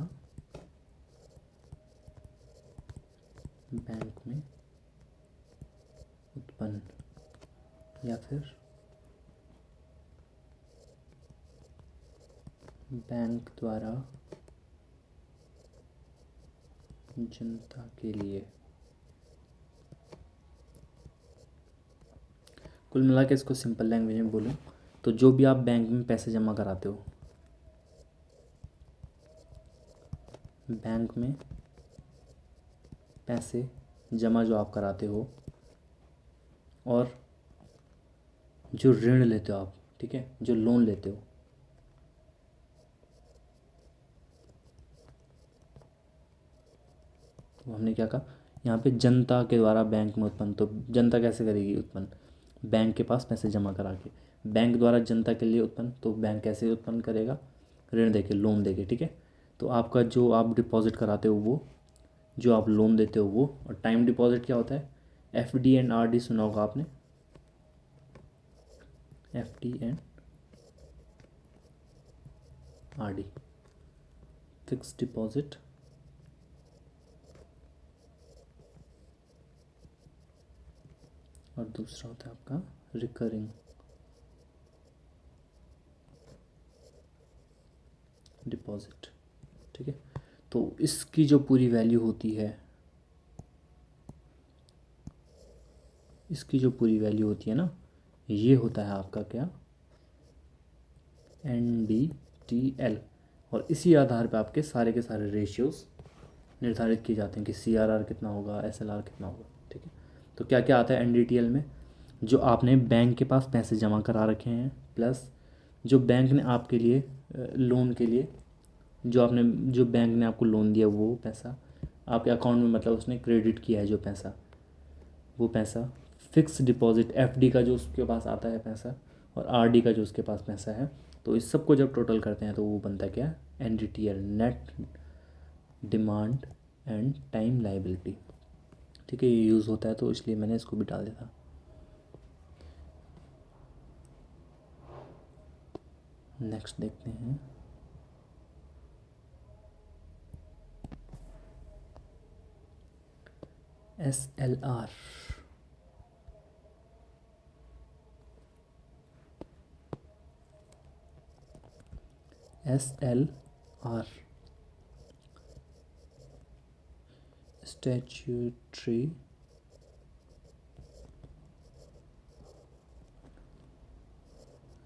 बैंक में उत्पन्न, या फिर बैंक द्वारा जनता के लिए। कुल मिला के इसको सिंपल लैंग्वेज में बोलूँ तो जो भी आप बैंक में पैसे जमा कराते हो, बैंक में पैसे जमा जो आप कराते हो, और जो ऋण लेते हो आप, ठीक है, जो लोन लेते हो, तो हमने क्या कहा यहाँ पे? जनता के द्वारा बैंक में उत्पन्न। तो जनता कैसे करेगी उत्पन्न? बैंक के पास पैसे जमा करा के। बैंक द्वारा जनता के लिए उत्पन्न, तो बैंक कैसे उत्पन्न करेगा? ऋण देके, लोन देके, ठीक है। तो आपका जो आप डिपॉजिट कराते हो वो, जो आप लोन देते हो वो, और टाइम डिपॉजिट क्या होता है? FD एंड RD सुना होगा आपने, FD and RD, fix deposit और दूसरा होता है आपका रिकरिंग डिपॉजिट, ठीक है। तो इसकी जो पूरी वैल्यू होती है, इसकी जो पूरी वैल्यू होती है ना, ये होता है आपका क्या? NDTL। और इसी आधार पे आपके सारे के सारे रेशियोज निर्धारित किए जाते हैं कि CRR कितना होगा, SLR कितना होगा, ठीक है। तो क्या क्या आता है NDTL में? जो आपने बैंक के पास पैसे जमा करा रखे हैं, प्लस जो बैंक ने आपके लिए लोन के लिए, जो बैंक ने आपको लोन दिया वो पैसा आपके अकाउंट में, मतलब उसने क्रेडिट किया है जो पैसा, वो पैसा। फिक्स डिपॉजिट FD का जो उसके पास आता है पैसा, और RD का जो उसके पास पैसा है। तो इस सब को जब टोटल करते हैं तो वो बनता है क्या? NDTL, net demand and time liability, ठीक है। ये यूज़ होता है तो इसलिए मैंने इसको भी डाल दिया था। नेक्स्ट देखते हैं। SLR, SLR statutory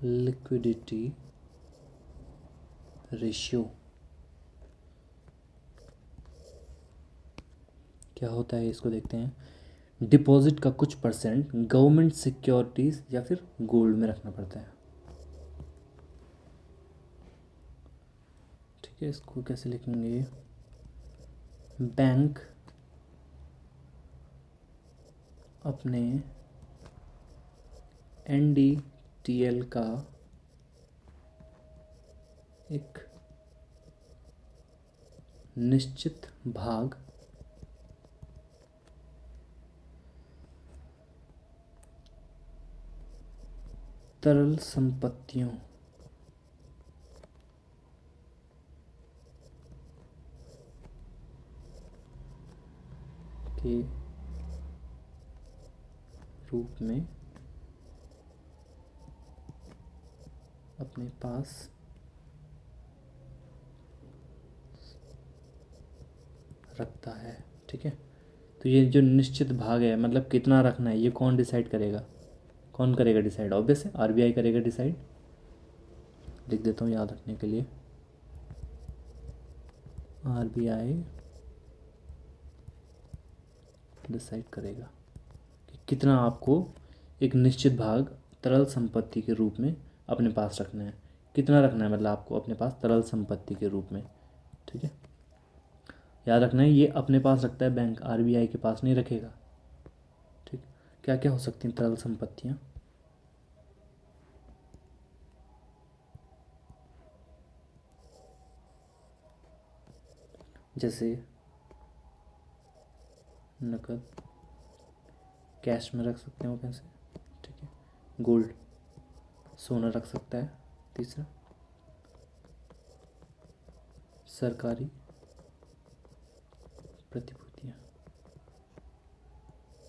liquidity ratio. क्या होता है इसको देखते हैं। डिपॉजिट का कुछ परसेंट गवर्नमेंट सिक्योरिटीज़ या फिर गोल्ड में रखना पड़ता है, ठीक है। इसको कैसे लिखेंगे? बैंक अपने NDTL का एक निश्चित भाग तरल संपत्तियों के रूप में अपने पास रखता है। ठीक है, तो ये जो निश्चित भाग है मतलब कितना रखना है, ये कौन डिसाइड करेगा? कौन करेगा डिसाइड? ऑब्वियस है आरबीआई करेगा डिसाइड। लिख देता हूँ याद रखने के लिए, आरबीआई डिसाइड करेगा कि कितना आपको एक निश्चित भाग तरल संपत्ति के रूप में अपने पास रखना है। कितना रखना है मतलब आपको अपने पास तरल संपत्ति के रूप में। ठीक है, याद रखना है ये अपने पास रखता है बैंक, आरबीआई के पास नहीं रखेगा। ठीक, क्या क्या हो सकती हैं तरल संपत्तियाँ? जैसे नकद, कैश में रख सकते हैं वो पैसे। ठीक है, गोल्ड, सोना रख सकता है। तीसरा, सरकारी प्रतिभूतियाँ,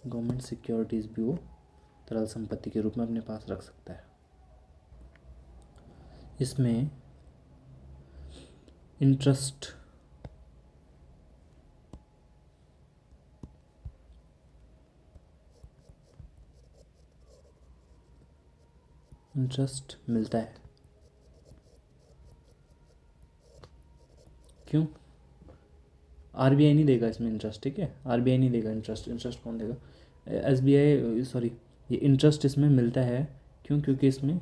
गवर्नमेंट सिक्योरिटीज़ भी वो तरल संपत्ति के रूप में अपने पास रख सकता है। इसमें इंटरेस्ट मिलता है। क्यों? आरबीआई नहीं देगा इसमें इंटरेस्ट। ठीक है, आरबीआई नहीं देगा इंटरेस्ट। इंटरेस्ट कौन देगा? एसबीआई, सॉरी, ये इंटरेस्ट इसमें मिलता है। क्यों? क्योंकि इसमें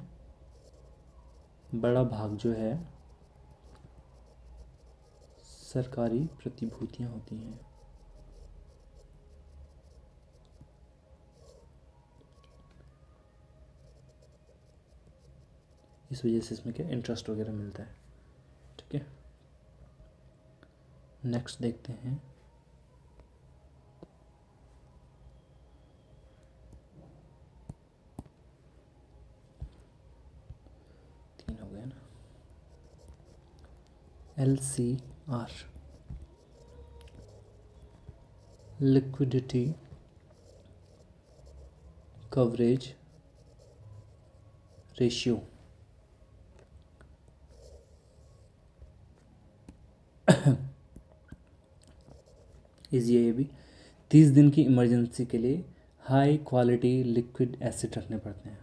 बड़ा भाग जो है सरकारी प्रतिभूतियाँ होती हैं। इस वजह से इसमें क्या इंटरेस्ट वगैरह मिलता है। ठीक है, नेक्स्ट देखते हैं। तीन हो गए ना। LCR, liquidity coverage ratio. Easy है ये भी। 30 दिन की इमरजेंसी के लिए हाई क्वालिटी लिक्विड एसिड रखने पड़ते हैं।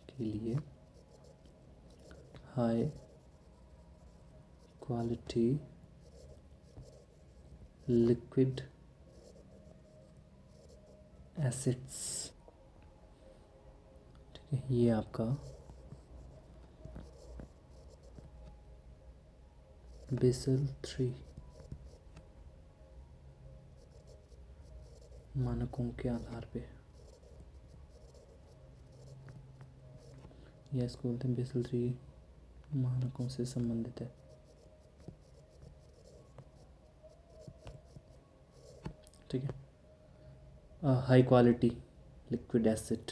के लिए हाई क्वालिटी लिक्विड एसिड्स। ठीक है, ये आपका बेसल 3 मानकों के आधार पे, या इसको बोलते हैं बेसल 3 मानकों से संबंधित है। ठीक है, high quality liquid acid,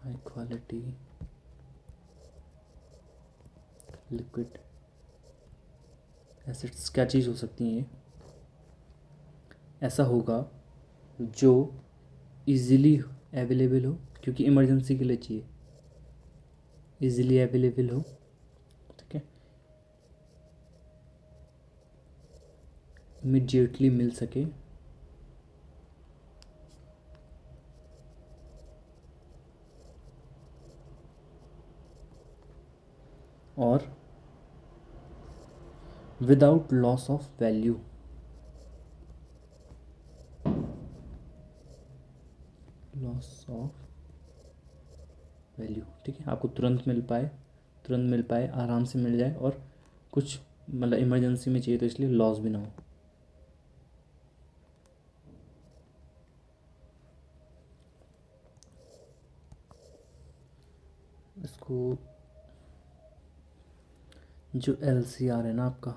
high quality liquid acids क्या चीज़ हो सकती हैं? ये ऐसा होगा जो इजीली अवेलेबल हो, क्योंकि इमरजेंसी के लिए चाहिए, इजीली अवेलेबल हो। ठीक है, इमीडिएटली मिल सके, और without loss of value, loss of value. ठीक है, आपको तुरंत मिल पाए, तुरंत मिल पाए, आराम से मिल जाए, और कुछ मतलब इमरजेंसी में चाहिए तो इसलिए लॉस भी ना हो। इसको जो LCR है ना आपका,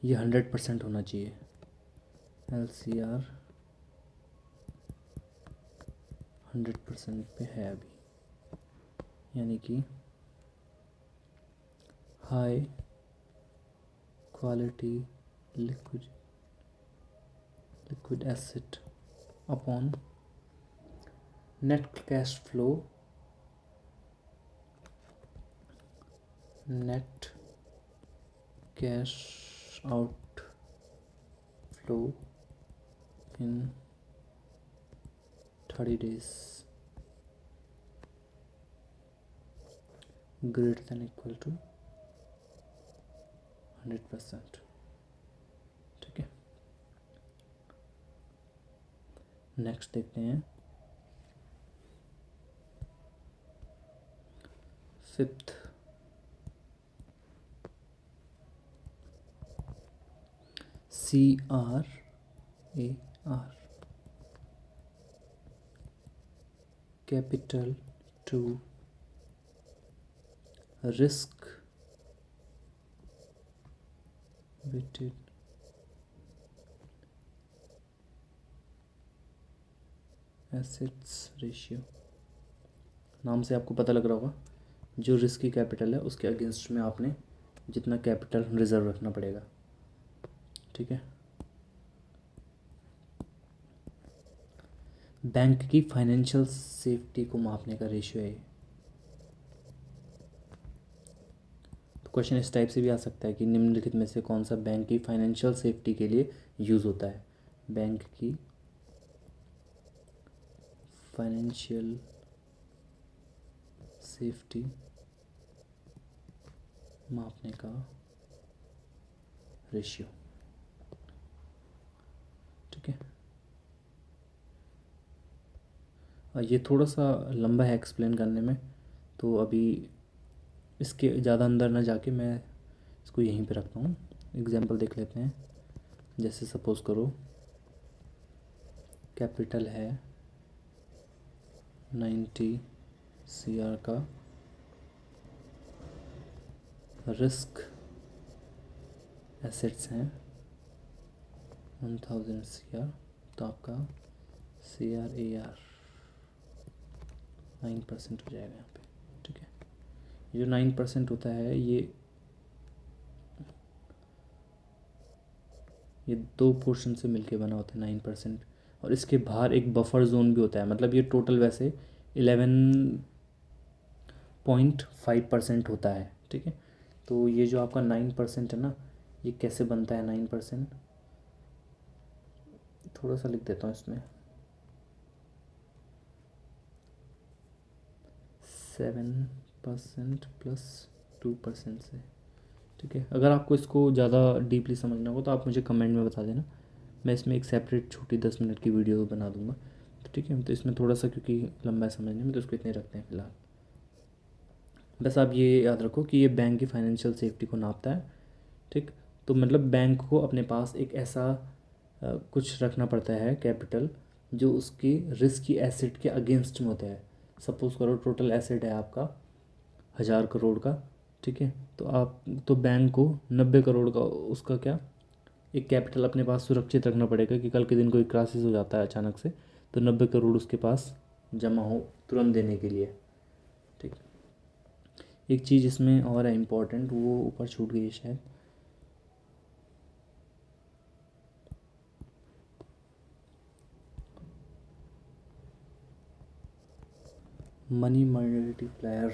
ये 100% होना चाहिए। LCR 100% पे है अभी, यानी कि high quality liquid asset upon net cash flow net cash outflow in 30 days greater than equal to 100%। ठीक है, नेक्स्ट देखते हैं fifth, CRAR capital to risk weighted assets ratio. नाम से आपको पता लग रहा होगा, जो रिस्की कैपिटल है उसके अगेंस्ट में आपने जितना कैपिटल रिजर्व रखना पड़ेगा। ठीक है, बैंक की फाइनेंशियल सेफ्टी को मापने का रेशियो है ये। तो क्वेश्चन इस टाइप से भी आ सकता है कि निम्नलिखित में से कौन सा बैंक की फाइनेंशियल सेफ्टी के लिए यूज़ होता है। बैंक की फाइनेंशियल सेफ्टी मापने का रेशियो। ठीक है, ये थोड़ा सा लंबा है एक्सप्लेन करने में, तो अभी इसके ज़्यादा अंदर ना जाके मैं इसको यहीं पे रखता हूँ। एग्जांपल देख लेते हैं। जैसे सपोज करो कैपिटल है 90 CR का, रिस्क एसेट्स हैं 1000 CR, तो आपका CRAR 9% हो जाएगा यहाँ पे। ठीक है, ये जो 9% होता है ये दो पोर्शन से मिलके बना होता है 9%, और इसके बाहर एक बफर जोन भी होता है। मतलब ये टोटल वैसे 11.5% होता है। ठीक है, तो ये जो आपका 9% है ना, ये कैसे बनता है 9%, थोड़ा सा लिख देता हूँ इसमें। 7% प्लस 2% से। ठीक है, अगर आपको इसको ज़्यादा डीपली समझना हो तो आप मुझे कमेंट में बता देना, मैं इसमें एक सेपरेट छोटी 10 मिनट की वीडियो बना दूंगा। तो ठीक है, तो इसमें थोड़ा सा क्योंकि लंबा है समझने में, तो इसको इतने रखते हैं फ़िलहाल। बस आप ये याद रखो कि ये बैंक की फाइनेंशियल सेफ्टी को नापता है। ठीक, तो मतलब बैंक को अपने पास एक ऐसा कुछ रखना पड़ता है कैपिटल, जो उसकी रिस्क की एसेट के अगेंस्ट में होता है। सपोज़ करो टोटल एसेट है आपका 1000 करोड़ का। ठीक है, तो बैंक को 90 करोड़ का उसका क्या एक कैपिटल अपने पास सुरक्षित रखना पड़ेगा कि कल के दिन कोई क्राइसिस हो जाता है अचानक से, तो 90 करोड़ उसके पास जमा हो तुरंत देने के लिए। ठीक, एक चीज़ इसमें और है इम्पोर्टेंट, वो ऊपर छूट गई है शायद। मनी मल्टीप्लायर,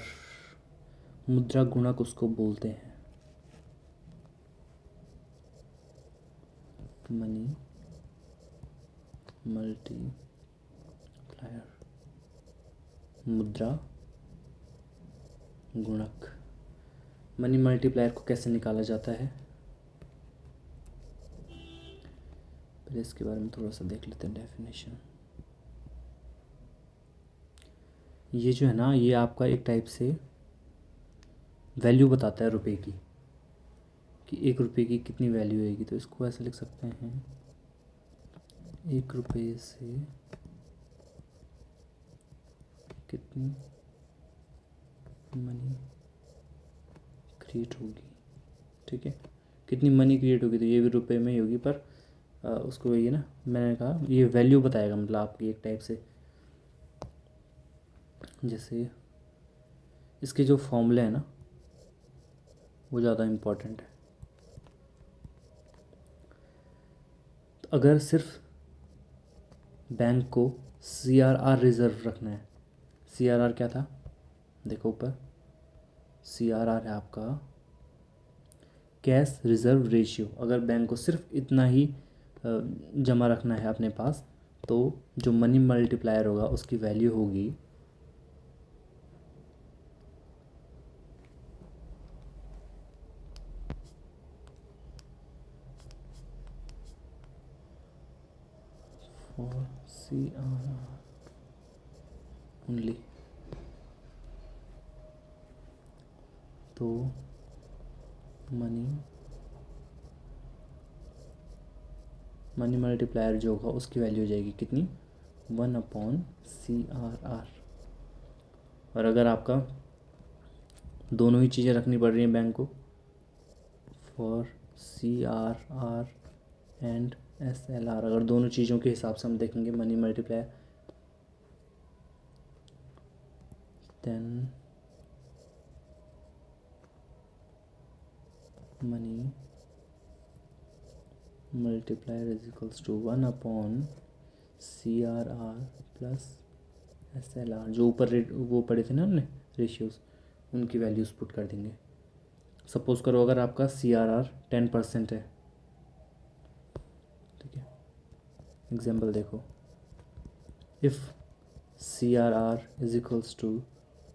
मुद्रा गुणक उसको बोलते हैं। मनी मल्टीप्लायर, मुद्रा गुणक। मनी मल्टीप्लायर को कैसे निकाला जाता है, पहले इसके बारे में थोड़ा सा देख लेते हैं डेफिनेशन। ये जो है ना, ये आपका एक टाइप से वैल्यू बताता है रुपए की, कि 1 रुपये की कितनी वैल्यू आएगी। तो इसको ऐसे लिख सकते हैं, 1 रुपये से कितनी मनी क्रिएट होगी। ठीक है, कितनी मनी क्रिएट होगी, तो ये भी रुपए में ही होगी, पर उसको ये ना, मैंने कहा ये वैल्यू बताएगा, मतलब आपकी एक टाइप से। जैसे इसके जो फॉर्मूले हैं ना, वो ज़्यादा इम्पोर्टेंट है। तो अगर सिर्फ बैंक को CRR रिज़र्व रखना है, CRR क्या था, देखो ऊपर CRR है आपका कैश रिज़र्व रेशियो। अगर बैंक को सिर्फ इतना ही जमा रखना है अपने पास, तो जो मनी मल्टीप्लायर होगा उसकी वैल्यू होगी 4CRR ओनली। तो मनी मल्टीप्लायर जो होगा उसकी वैल्यू हो जाएगी कितनी, 1/CRR। और अगर आपका दोनों ही चीज़ें रखनी पड़ रही हैं बैंक को, फॉर CRR एंड SLR, अगर दोनों चीज़ों के हिसाब से हम देखेंगे money multiplier, then money multiplier is equals to 1/CRR plus SLR। जो ऊपर रेट वो पढ़े थे ना हमने रेशियोज, उनकी वैल्यूज़ पुट कर देंगे। सपोज़ करो अगर आपका CRR 10% है, ठीक है, एग्जाम्पल देखो, if CRR is equals to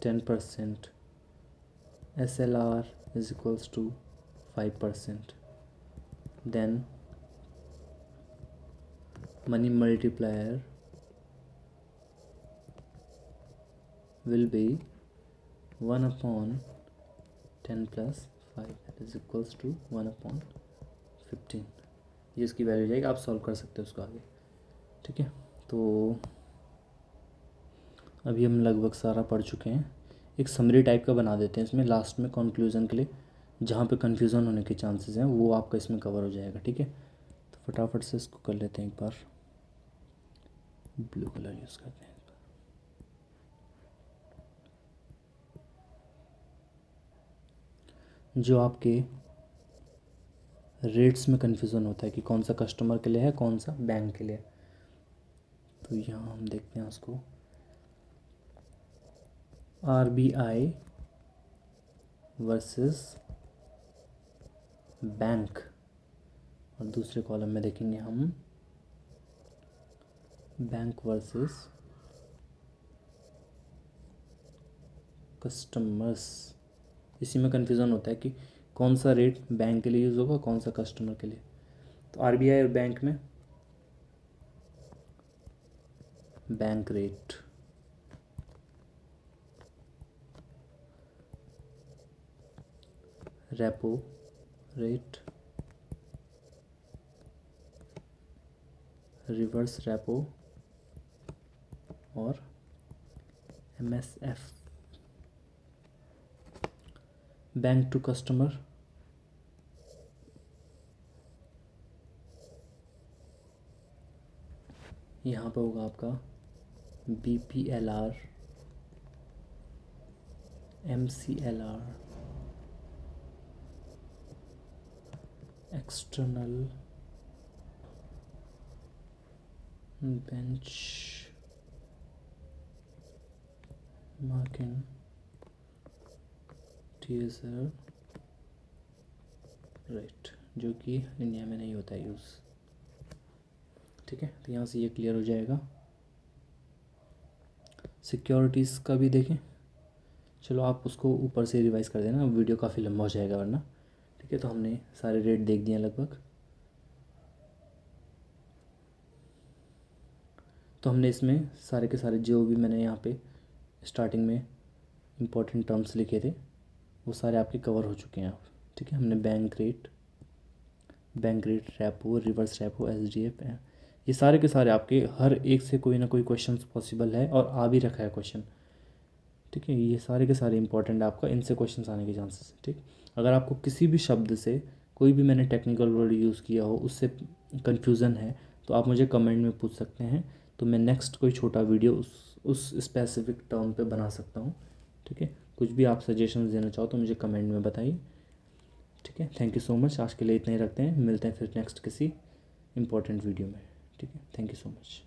10%, SLR is equals to 5%, then money multiplier will be 1/10 plus 5, that is equals to 1/15। ये इसकी वैल्यू जाएगी, आप सॉल्व कर सकते हो उसको आगे, ठीक है। तो अभी हम लगभग सारा पढ़ चुके हैं। एक समरी टाइप का बना देते हैं इसमें लास्ट में कंक्लूजन के लिए, जहाँ पे कन्फ्यूज़न होने के चांसेस हैं वो आपका इसमें कवर हो जाएगा, ठीक है। तो फटाफट से इसको कर लेते हैं एक बार, ब्लू कलर यूज़ करते हैं इस बार। जो आपके रेट्स में कन्फ्यूज़न होता है कि कौन सा कस्टमर के लिए है कौन सा बैंक के लिए, तो यहाँ हम देखते हैं उसको, RBI वर्सेस बैंक, और दूसरे कॉलम में देखेंगे हम बैंक वर्सेस कस्टमर्स। इसी में कन्फ्यूज़न होता है कि कौन सा रेट बैंक के लिए यूज़ होगा कौन सा कस्टमर के लिए। तो RBI और बैंक में bank rate, repo rate, reverse repo और MSF। बैंक टू कस्टमर, यहाँ पर होगा आपका BPLR, MCLR, external bench marking teaser rate, जो कि इंडिया में नहीं होता है यूज़, ठीक है। तो यहाँ से ये क्लियर हो जाएगा। सिक्योरिटीज़ का भी देखें, चलो आप उसको ऊपर से रिवाइज़ कर देना, वीडियो काफ़ी लंबा हो जाएगा वरना, ठीक है। तो हमने सारे रेट देख दिए लगभग। तो हमने इसमें सारे के सारे जो भी मैंने यहाँ पे स्टार्टिंग में इम्पोर्टेंट टर्म्स लिखे थे वो सारे आपके कवर हो चुके हैं आप, ठीक है। हमने bank rate, repo, reverse repo, SDF, ये सारे के सारे आपके हर एक से कोई ना कोई क्वेश्चन पॉसिबल है और आ भी रखा है क्वेश्चन, ठीक है। ये सारे के सारे इंपॉर्टेंट है, आपका इनसे क्वेश्चन आने के चांसेस हैं, ठीक। अगर आपको किसी भी शब्द से कोई भी मैंने टेक्निकल वर्ड यूज़ किया हो उससे कन्फ्यूज़न है तो आप मुझे कमेंट में पूछ सकते हैं, तो मैं नेक्स्ट कोई छोटा वीडियो उस स्पेसिफिक टर्म पे बना सकता हूँ, ठीक है। कुछ भी आप सजेशंस देना चाहो तो मुझे कमेंट में बताइए। ठीक है, थैंक यू सो मच। आज के लिए इतना ही रखते हैं, मिलते हैं फिर नेक्स्ट किसी इंपॉर्टेंट वीडियो में। ठीक है, थैंक यू सो मच।